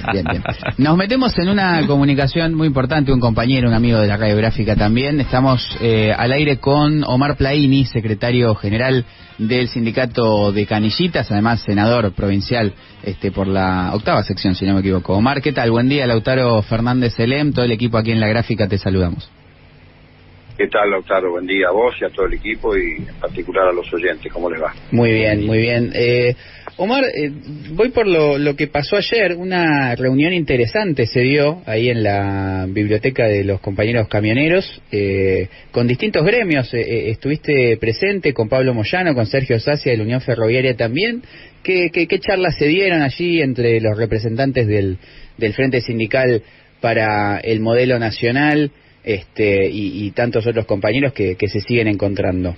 Bien, bien, bien. Nos metemos en una comunicación muy importante, un compañero, un amigo de la radiográfica también. Estamos al aire con Omar Plaini, secretario general del sindicato de Canillitas, además senador provincial por la 8ª sección, si no me equivoco. Omar, ¿qué tal? Buen día, Lautaro Fernández Elem, todo el equipo aquí en La Gráfica te saludamos. ¿Qué tal, Lautaro? Buen día a vos y a todo el equipo y en particular a los oyentes. ¿Cómo les va? Muy bien, muy bien. Omar, voy por lo que pasó ayer. Una reunión interesante se dio ahí en la biblioteca de los compañeros camioneros con distintos gremios. Estuviste presente con Pablo Moyano, con Sergio Sacia de la Unión Ferroviaria también. ¿Qué charlas se dieron allí entre los representantes del Frente Sindical para el modelo nacional y tantos otros compañeros que se siguen encontrando?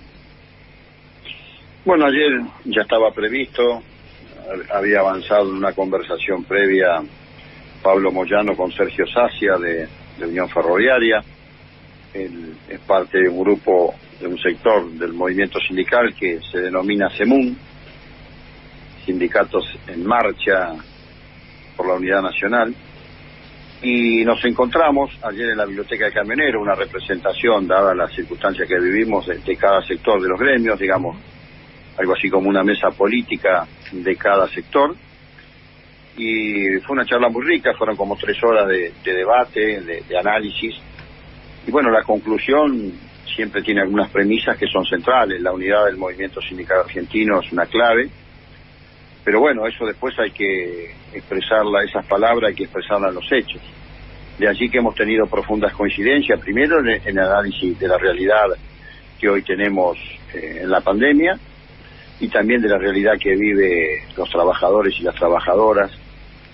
Bueno, ayer ya estaba previsto, había avanzado en una conversación previa Pablo Moyano con Sergio Sacia de Unión Ferroviaria. Él es parte de un grupo, de un sector del movimiento sindical que se denomina SEMUN, Sindicatos en Marcha por la Unidad Nacional. Y nos encontramos ayer en la Biblioteca de Camionero, una representación, dada las circunstancias que vivimos, de cada sector de los gremios, digamos, algo así como una mesa política de cada sector. Y fue una charla muy rica, fueron como 3 horas de debate, de análisis. Y bueno, la conclusión siempre tiene algunas premisas que son centrales. La unidad del movimiento sindical argentino es una clave. Pero bueno, eso después hay que expresarla, esas palabras hay que expresarlas en los hechos. De allí que hemos tenido profundas coincidencias, primero en el análisis de la realidad que hoy tenemos en la pandemia, y también de la realidad que vive los trabajadores y las trabajadoras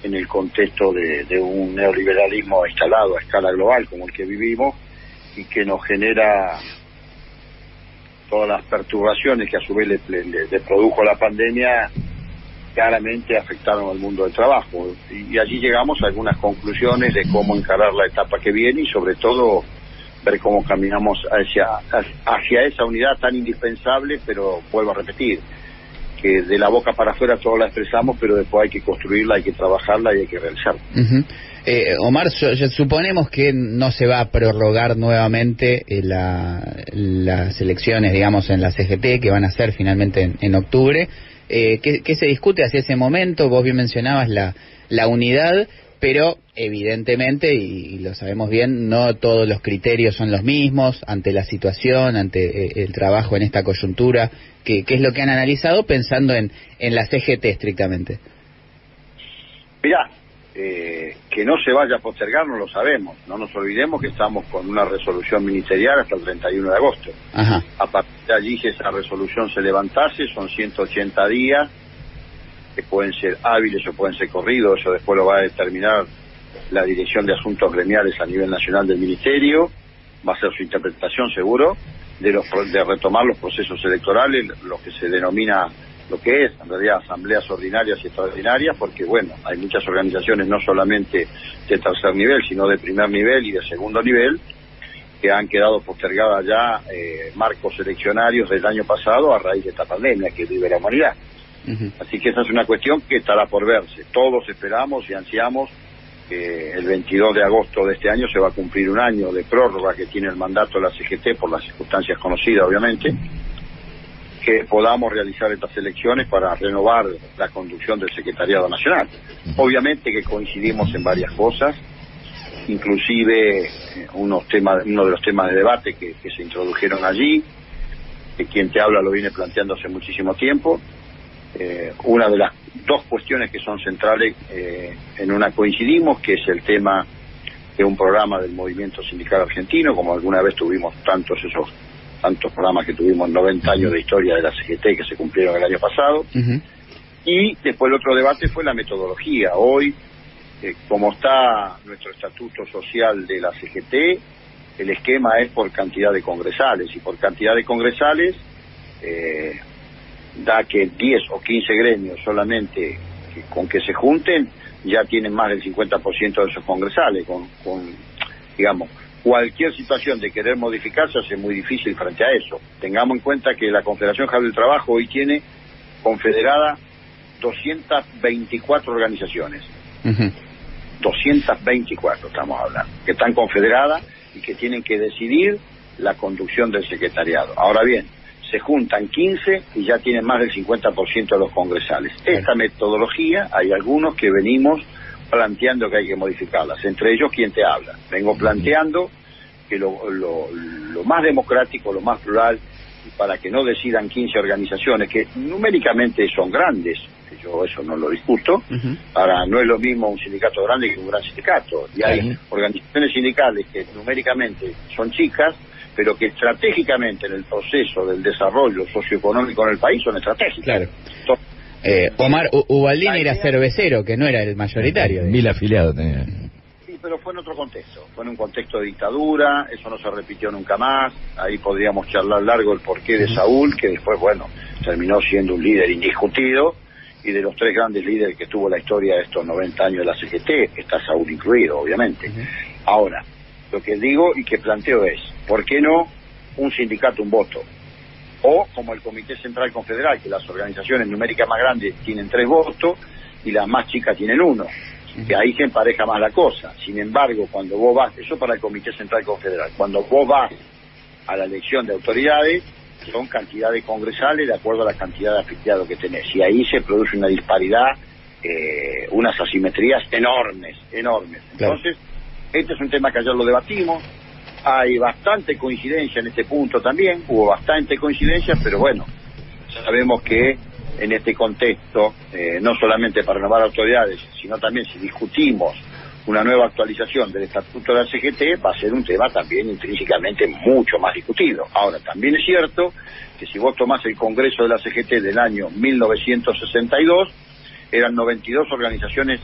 en el contexto de un neoliberalismo instalado a escala global como el que vivimos, y que nos genera todas las perturbaciones que a su vez le produjo la pandemia. Claramente afectaron al mundo del trabajo, y allí llegamos a algunas conclusiones de cómo encarar la etapa que viene y sobre todo ver cómo caminamos hacia esa unidad tan indispensable, pero vuelvo a repetir, que de la boca para afuera todos la expresamos, pero después hay que construirla, hay que trabajarla y hay que realizarla. Omar, suponemos que no se va a prorrogar nuevamente las elecciones, digamos, en la CGT, que van a ser finalmente en octubre. ¿Qué se discute hacia ese momento? Vos bien mencionabas la unidad, pero evidentemente, y lo sabemos bien, no todos los criterios son los mismos ante la situación, ante el trabajo en esta coyuntura. ¿Qué es lo que han analizado pensando en la CGT estrictamente? Mirá, que no se vaya a postergar no lo sabemos. No nos olvidemos que estamos con una resolución ministerial hasta el 31 de agosto. Ajá. A partir de allí, si esa resolución se levantase, son 180 días, que pueden ser hábiles o pueden ser corridos. Eso después lo va a determinar la Dirección de Asuntos Gremiales a nivel nacional del Ministerio. Va a ser su interpretación, seguro, de retomar los procesos electorales, lo que se denomina, lo que es en realidad asambleas ordinarias y extraordinarias, porque bueno, hay muchas organizaciones no solamente de tercer nivel, sino de primer nivel y de segundo nivel, que han quedado postergadas ya marcos eleccionarios del año pasado a raíz de esta pandemia que vive la humanidad. Así que esa es una cuestión que estará por verse. Todos esperamos y ansiamos que el 22 de agosto de este año se va a cumplir un año de prórroga que tiene el mandato de la CGT por las circunstancias conocidas, obviamente, que podamos realizar estas elecciones para renovar la conducción del Secretariado Nacional. Obviamente que coincidimos en varias cosas, inclusive uno de los temas de debate que se introdujeron allí, que quien te habla lo viene planteando hace muchísimo tiempo. Una de las 2 cuestiones que son centrales, en una coincidimos, que es el tema de un programa del movimiento sindical argentino, como alguna vez tuvimos tantos programas que tuvimos, 90 años de historia de la CGT que se cumplieron el año pasado. Y después el otro debate fue la metodología. Hoy, como está nuestro estatuto social de la CGT, el esquema es por cantidad de congresales, y por cantidad de congresales da que 10 o 15 gremios solamente con que se junten ya tienen más del 50% de esos congresales, digamos, cualquier situación de querer modificarse hace muy difícil frente a eso. Tengamos en cuenta que la Confederación General del Trabajo hoy tiene confederada 224 organizaciones. 224 estamos hablando, que están confederadas y que tienen que decidir la conducción del secretariado. Ahora bien, se juntan 15 y ya tienen más del 50% de los congresales. Esta metodología, hay algunos que venimos planteando que hay que modificarlas, entre ellos quien te habla. Vengo planteando que lo más democrático, lo más plural, para que no decidan 15 organizaciones, que numéricamente son grandes, yo eso no lo discuto. Ahora, no es lo mismo un sindicato grande que un gran sindicato, y hay organizaciones sindicales que numéricamente son chicas, pero que estratégicamente en el proceso del desarrollo socioeconómico en el país son estratégicas. Claro. Omar Ubaldini era cervecero, que no era el mayoritario. 1000 afiliados tenía. Sí, pero fue en otro contexto, fue en un contexto de dictadura, eso no se repitió nunca más. Ahí podríamos charlar largo el porqué de Saúl, que después, bueno, terminó siendo un líder indiscutido, y de los 3 grandes líderes que tuvo la historia de estos 90 años de la CGT, está Saúl incluido, obviamente. Ahora, lo que digo y que planteo es, ¿por qué no un sindicato, un voto? O como el Comité Central Confederal, que las organizaciones numéricas más grandes tienen 3 votos y las más chicas tienen 1, que ahí se empareja más la cosa. Sin embargo, cuando vos vas, eso para el Comité Central Confederal, cuando vos vas a la elección de autoridades, son cantidades congresales de acuerdo a la cantidad de afiliados que tenés, y ahí se produce una disparidad, unas asimetrías enormes. Claro. Entonces, este es un tema que ayer lo debatimos, hay bastante coincidencia en este punto también, hubo bastante coincidencia, pero bueno, sabemos que en este contexto, no solamente para renovar autoridades, sino también si discutimos una nueva actualización del estatuto de la CGT, va a ser un tema también intrínsecamente mucho más discutido. Ahora, también es cierto que si vos tomás el Congreso de la CGT del año 1962, eran 92 organizaciones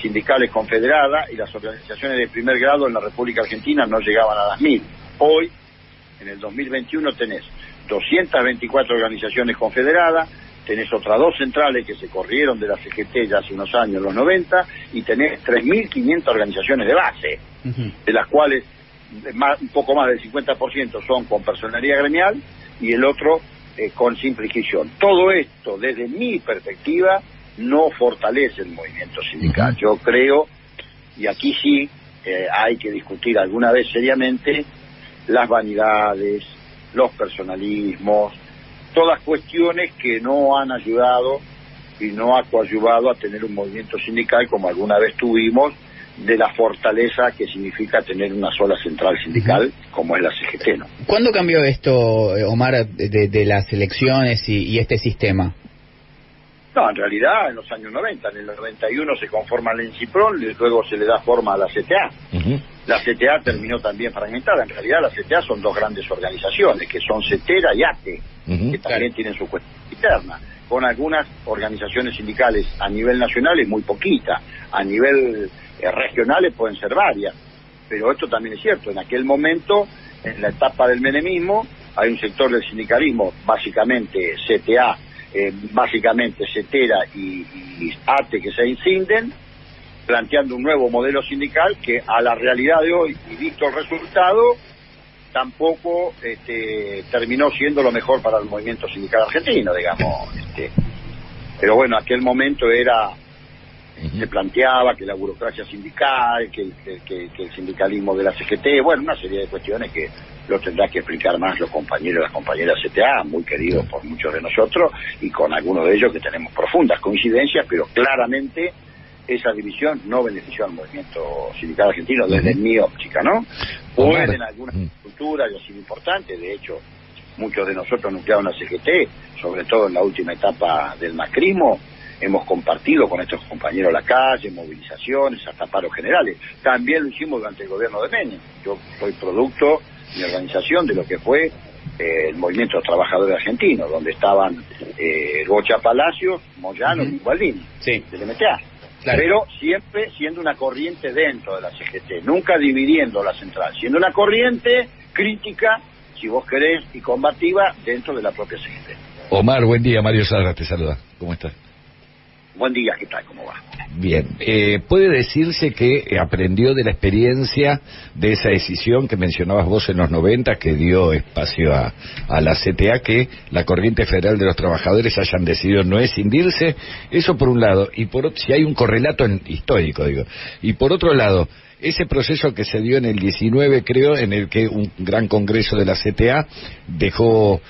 sindicales confederadas, y las organizaciones de primer grado en la República Argentina no llegaban a las 1000. Hoy, en el 2021, tenés 224 organizaciones confederadas, tenés otras 2 centrales que se corrieron de la CGT ya hace unos años, los 90, y tenés 3.500 organizaciones de base, de las cuales un poco más del 50% son con personería gremial y el otro con simple inscripción. Todo esto, desde mi perspectiva, no fortalece el movimiento sindical. Yo creo, y aquí sí hay que discutir alguna vez seriamente, las vanidades, los personalismos, todas cuestiones que no han ayudado y no ha coadyuvado a tener un movimiento sindical como alguna vez tuvimos, de la fortaleza que significa tener una sola central sindical como es la CGT, ¿no? ¿Cuándo cambió esto, Omar, de las elecciones y este sistema? No, en realidad en los años 90, en el 91 se conforma el ENCIPRON y luego se le da forma a la CTA. La CTA terminó también fragmentada. En realidad la CTA son 2 grandes organizaciones, que son CETERA y ATE, que también tienen su cuestión interna, con algunas organizaciones sindicales a nivel nacional es muy poquita, a nivel regionales pueden ser varias, pero esto también es cierto. En aquel momento, en la etapa del menemismo, hay un sector del sindicalismo, básicamente CTA, básicamente CETERA y ATE, que se incinden, planteando un nuevo modelo sindical que a la realidad de hoy, y visto el resultado, tampoco terminó siendo lo mejor para el movimiento sindical argentino, digamos. Pero bueno, aquel momento era, se planteaba que la burocracia sindical, que el sindicalismo de la CGT, bueno, una serie de cuestiones que lo tendrá que explicar más los compañeros y las compañeras CTA, muy queridos por muchos de nosotros, y con algunos de ellos que tenemos profundas coincidencias, pero claramente esa división no benefició al movimiento sindical argentino desde mi óptica, ¿no? Pueden algunas estructuras, y ha sido importante, de hecho, muchos de nosotros nucleados en la CGT, sobre todo en la última etapa del macrismo, hemos compartido con estos compañeros la calle, movilizaciones, hasta paros generales. También lo hicimos durante el gobierno de Menem. Yo soy producto, mi organización, de lo que fue el movimiento de los trabajadores argentinos, donde estaban Rocha Palacios, Moyano y Ubaldini, del MTA. Claro. Pero siempre siendo una corriente dentro de la CGT, nunca dividiendo la central, siendo una corriente crítica, si vos querés, y combativa dentro de la propia CGT. Omar, buen día, Mario Sadra te saluda. ¿Cómo estás? Buen día, ¿qué tal? ¿Cómo va? Bien, ¿puede decirse que aprendió de la experiencia de esa decisión que mencionabas vos en los 90, que dio espacio a la CTA, que la Corriente Federal de los Trabajadores hayan decidido no escindirse? Eso por un lado, y por otro, si hay un correlato histórico, digo, y por otro lado, ese proceso que se dio en el 19, creo, en el que un gran congreso de la CTA dejó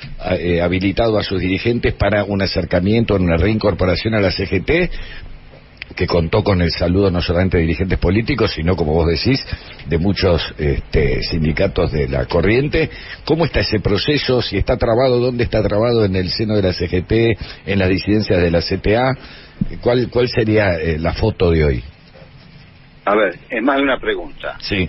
habilitado a sus dirigentes para un acercamiento, una reincorporación a la CGT, que contó con el saludo no solamente de dirigentes políticos, sino, como vos decís, de muchos sindicatos de la corriente. ¿Cómo está ese proceso? Si está trabado, ¿dónde está trabado? ¿En el seno de la CGT? ¿En las disidencias de la CTA? ¿Cuál sería la foto de hoy? A ver, es más de una pregunta. Sí.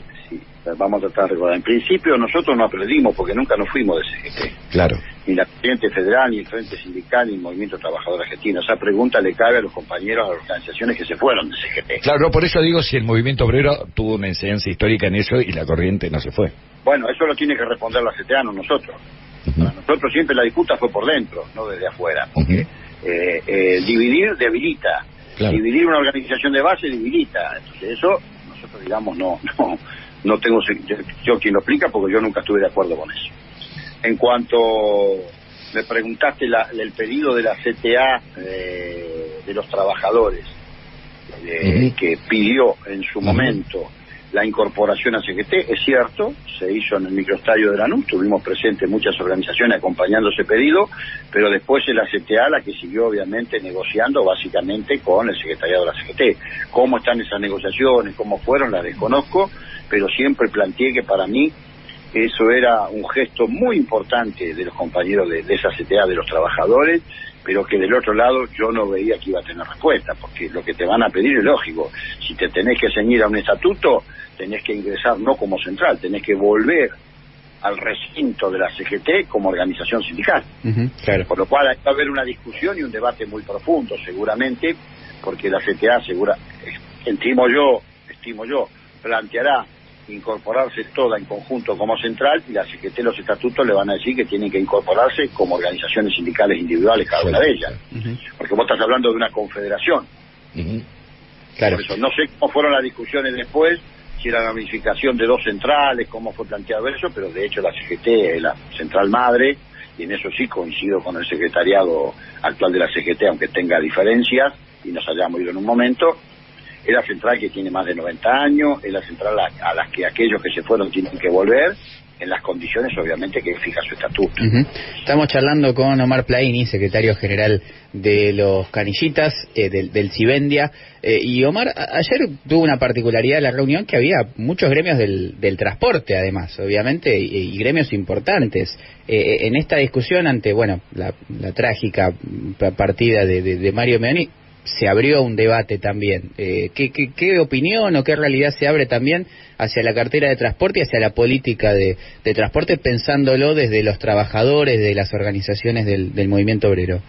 Vamos a tratar de recordar. En principio nosotros no aprendimos porque nunca nos fuimos de CGT. Claro. Ni la Corriente Federal, ni el Frente Sindical, ni el Movimiento Trabajador Argentino. Esa pregunta le cabe a los compañeros de las organizaciones que se fueron de CGT. Claro, no, por eso digo si el movimiento obrero tuvo una enseñanza histórica en eso y la corriente no se fue. Bueno, eso lo tiene que responder la CTA, no nosotros. Para nosotros siempre la disputa fue por dentro, no desde afuera. Porque dividir debilita. Claro. Dividir una organización de base debilita. Entonces eso, nosotros digamos, no tengo yo quien lo explica porque yo nunca estuve de acuerdo con eso. En cuanto me preguntaste el pedido de la CTA de los trabajadores que pidió en su momento la incorporación a CGT, es cierto, se hizo en el microestadio de Lanús, tuvimos presentes muchas organizaciones acompañando ese pedido, pero después es la CTA la que siguió obviamente negociando básicamente con el secretariado de la CGT. ¿Cómo están esas negociaciones? ¿Cómo fueron? Las desconozco, pero siempre planteé que para mí eso era un gesto muy importante de los compañeros de esa CTA, de los trabajadores, pero que del otro lado yo no veía que iba a tener respuesta, porque lo que te van a pedir es lógico. Si te tenés que ceñir a un estatuto, tenés que ingresar no como central, tenés que volver al recinto de la CGT como organización sindical. Claro. Por lo cual hay que haber una discusión y un debate muy profundo, seguramente, porque la CTA estimo yo, planteará incorporarse toda en conjunto como central, y la CGT, los estatutos le van a decir que tienen que incorporarse como organizaciones sindicales individuales cada una de ellas, porque vos estás hablando de una confederación. Claro. Por eso no sé cómo fueron las discusiones después, si era la unificación de dos centrales, cómo fue planteado eso, pero de hecho la CGT es la central madre, y en eso sí coincido con el secretariado actual de la CGT, aunque tenga diferencias y nos hayamos ido en un momento. Es la central que tiene más de 90 años, es la central a las que aquellos que se fueron tienen que volver, en las condiciones obviamente que fija su estatuto. Estamos charlando con Omar Plaini, secretario general de los Canillitas, del Civendia, y Omar, ayer tuvo una particularidad de la reunión, que había muchos gremios del transporte además, obviamente, y gremios importantes. En esta discusión ante, la trágica partida de Mario Meoni, se abrió un debate también. ¿Qué opinión o qué realidad se abre también hacia la cartera de transporte y hacia la política de transporte, pensándolo desde los trabajadores, de las organizaciones del movimiento obrero?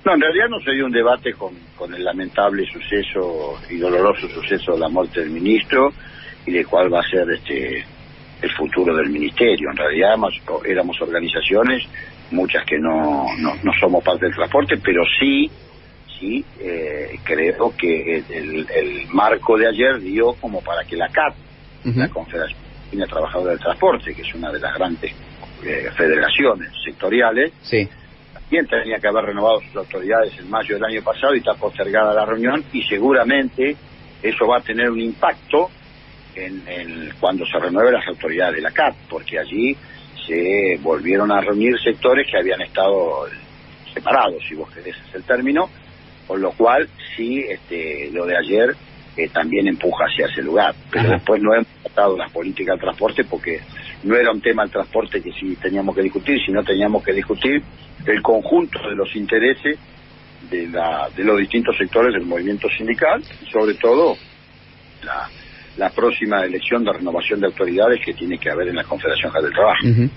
No, en realidad no se dio un debate con el lamentable suceso y doloroso suceso de la muerte del ministro y de cuál va a ser el futuro del ministerio. En realidad éramos organizaciones, muchas que no somos parte del transporte, pero sí, creo que el marco de ayer dio como para que la CAT, la Confederación Trabajadora del Transporte, que es una de las grandes federaciones sectoriales, también tenía que haber renovado sus autoridades en mayo del año pasado y está postergada la reunión, y seguramente eso va a tener un impacto en cuando se renueve las autoridades de la CAT, porque allí se volvieron a reunir sectores que habían estado separados, si vos querés es el término. Con lo cual, sí, lo de ayer también empuja hacia ese lugar. Pero después no hemos tratado las políticas del transporte porque no era un tema del transporte que sí teníamos que discutir, sino teníamos que discutir el conjunto de los intereses de los distintos sectores del movimiento sindical, y sobre todo la próxima elección de renovación de autoridades que tiene que haber en la Confederación General del Trabajo.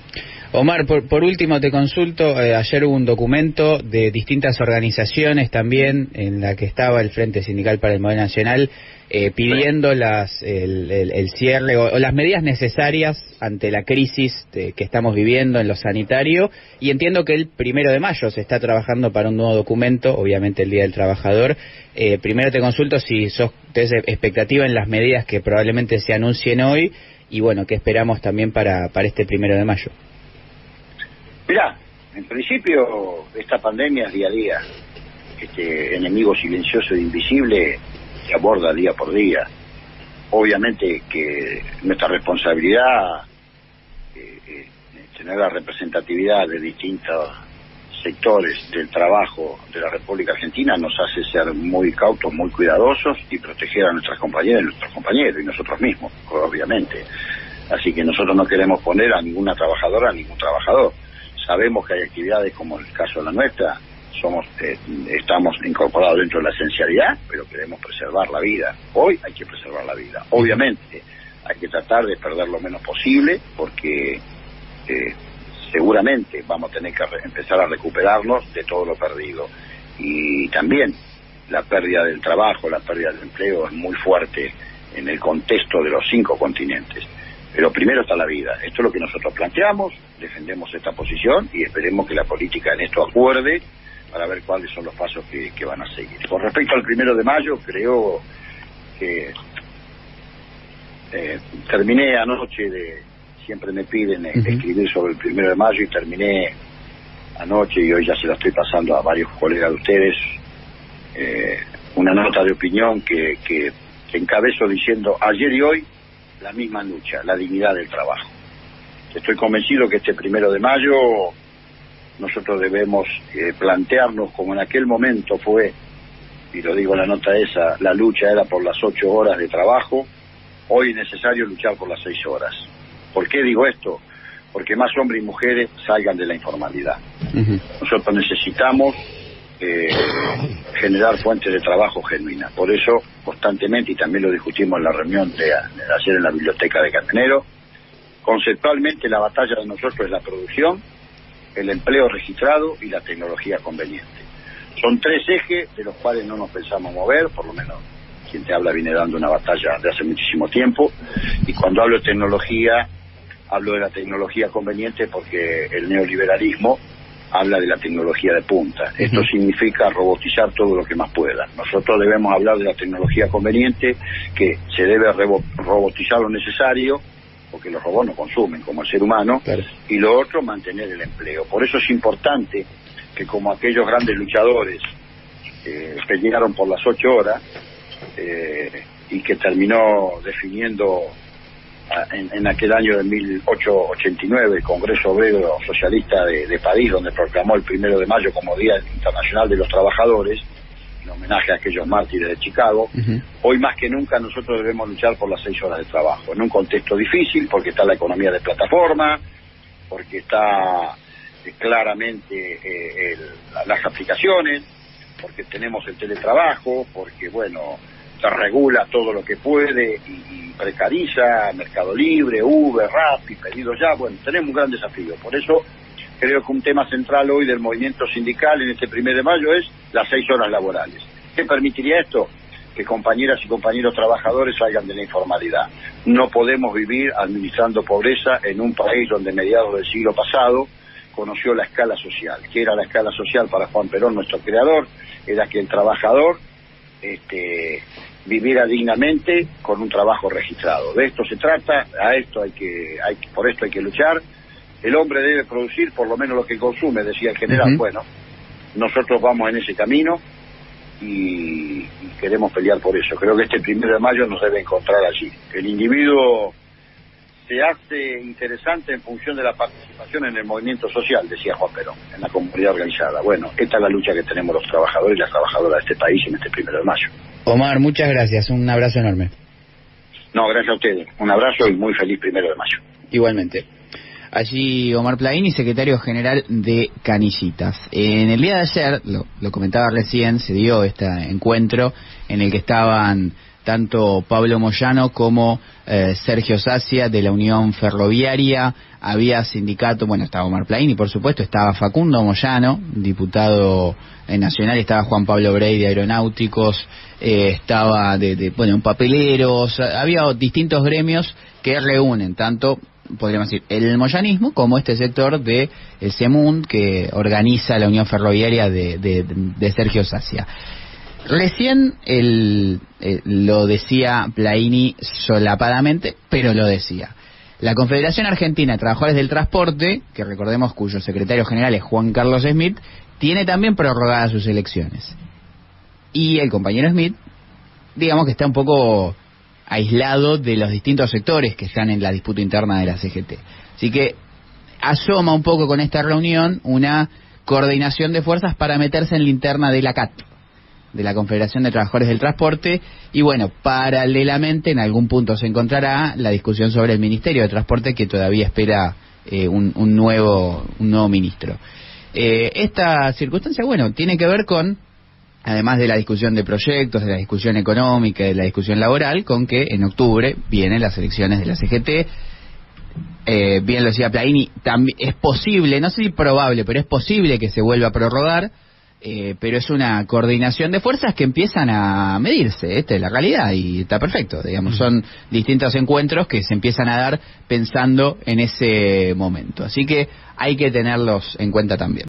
Omar, por último te consulto, ayer hubo un documento de distintas organizaciones también, en la que estaba el Frente Sindical para el Modelo Nacional, pidiendo el cierre o las medidas necesarias ante la crisis que estamos viviendo en lo sanitario, y entiendo que el 1 de mayo se está trabajando para un nuevo documento, obviamente el Día del Trabajador. Primero te consulto si tenés expectativa en las medidas que probablemente se anuncien hoy, y bueno, qué esperamos también para este 1 de mayo. Mirá, en principio esta pandemia es día a día. Este enemigo silencioso e invisible se aborda día por día. Obviamente que nuestra responsabilidad, tener la representatividad de distintos sectores del trabajo de la República Argentina, nos hace ser muy cautos, muy cuidadosos y proteger a nuestras compañeras y nuestros compañeros y nosotros mismos, obviamente. Así que nosotros no queremos poner a ninguna trabajadora, a ningún trabajador. Sabemos que hay actividades como el caso de la nuestra, estamos incorporados dentro de la esencialidad, pero queremos preservar la vida. Hoy hay que preservar la vida. Obviamente hay que tratar de perder lo menos posible, porque seguramente vamos a tener que empezar a recuperarnos de todo lo perdido. Y también la pérdida del trabajo, la pérdida del empleo es muy fuerte en el contexto de los 5 continentes. Pero primero está la vida. Esto es lo que nosotros planteamos, defendemos esta posición y esperemos que la política en esto acuerde para ver cuáles son los pasos que van a seguir. Con respecto al 1 de mayo, creo que terminé anoche siempre me piden escribir sobre el 1 de mayo, y terminé anoche, y hoy ya se la estoy pasando a varios colegas de ustedes, una nota de opinión que encabezo diciendo: ayer y hoy la misma lucha, la dignidad del trabajo. Estoy convencido que este 1 de mayo nosotros debemos plantearnos, como en aquel momento fue, y lo digo en la nota esa, la lucha era por las 8 horas de trabajo, hoy es necesario luchar por las 6 horas. ¿Por qué digo esto? Porque más hombres y mujeres salgan de la informalidad. Nosotros necesitamos generar fuentes de trabajo genuinas. Por eso, constantemente, y también lo discutimos en la reunión de ayer en la biblioteca de Camionero, conceptualmente la batalla de nosotros es la producción, el empleo registrado y la tecnología conveniente. Son 3 ejes de los cuales no nos pensamos mover, por lo menos quien te habla viene dando una batalla de hace muchísimo tiempo, y cuando hablo de tecnología, hablo de la tecnología conveniente porque el neoliberalismo habla de la tecnología de punta. Esto significa robotizar todo lo que más pueda. Nosotros debemos hablar de la tecnología conveniente, que se debe robotizar lo necesario, porque los robots no consumen como el ser humano, claro. Y lo otro, mantener el empleo. Por eso es importante que, como aquellos grandes luchadores pelearon por las 8 horas, y que terminó definiendo en aquel año de 1889 el Congreso Obrero Socialista de París, donde proclamó el 1 de mayo como Día Internacional de los Trabajadores, en homenaje a aquellos mártires de Chicago. Hoy más que nunca nosotros debemos luchar por las 6 horas de trabajo, en un contexto difícil, porque está la economía de plataforma, porque está claramente las aplicaciones, porque tenemos el teletrabajo, porque bueno, se regula todo lo que puede y precariza Mercado Libre, Uber, Rappi, Pedidos Ya. Bueno, tenemos un gran desafío. Por eso creo que un tema central hoy del movimiento sindical en este 1 de mayo es las 6 horas laborales. ¿Qué permitiría esto? Que compañeras y compañeros trabajadores salgan de la informalidad. No podemos vivir administrando pobreza en un país donde, mediados del siglo pasado, conoció la escala social. ¿Qué era la escala social para Juan Perón, nuestro creador? Era que el trabajador viviera dignamente con un trabajo registrado. De esto se trata, por esto hay que luchar. El hombre debe producir por lo menos lo que consume, decía el general. Bueno, nosotros vamos en ese camino y queremos pelear por eso. Creo que este 1 de mayo nos debe encontrar allí. El individuo se hace interesante en función de la participación en el movimiento social, decía Juan Perón, en la comunidad organizada. Bueno, esta es la lucha que tenemos los trabajadores y las trabajadoras de este país en este 1 de mayo. Omar, muchas gracias, un abrazo enorme. No, gracias a ustedes, un abrazo y muy feliz 1 de mayo. Igualmente. allí Omar Plaini, secretario general de Canillitas. En el día de ayer, lo comentaba recién, se dio este encuentro en el que estaban tanto Pablo Moyano como Sergio Sacia de la Unión Ferroviaria. Había sindicato, bueno, estaba Omar Plaini, por supuesto, estaba Facundo Moyano, diputado nacional, estaba Juan Pablo Brey de Aeronáuticos, estaba bueno, papeleros, había distintos gremios que reúnen tanto, podríamos decir, el moyanismo como este sector de el CEMUN que organiza la Unión Ferroviaria de Sergio Sacia. Recién lo decía Plaini solapadamente, pero lo decía. La Confederación Argentina de Trabajadores del Transporte, que recordemos cuyo secretario general es Juan Carlos Smith, tiene también prorrogadas sus elecciones. Y el compañero Smith, digamos que está un poco aislado de los distintos sectores que están en la disputa interna de la CGT. Así que asoma un poco con esta reunión una coordinación de fuerzas para meterse en la interna de la CAT, de la Confederación de Trabajadores del Transporte, y bueno, paralelamente en algún punto se encontrará la discusión sobre el Ministerio de Transporte, que todavía espera un nuevo ministro. Esta circunstancia, bueno, tiene que ver con, además de la discusión de proyectos, de la discusión económica, de la discusión laboral, con que en octubre vienen las elecciones de la CGT. Bien lo decía Plaini, es posible, no sé si probable, pero es posible que se vuelva a prorrogar. Pero es una coordinación de fuerzas que empiezan a medirse, esta es la realidad y está perfecto, digamos, son distintos encuentros que se empiezan a dar pensando en ese momento, así que hay que tenerlos en cuenta también.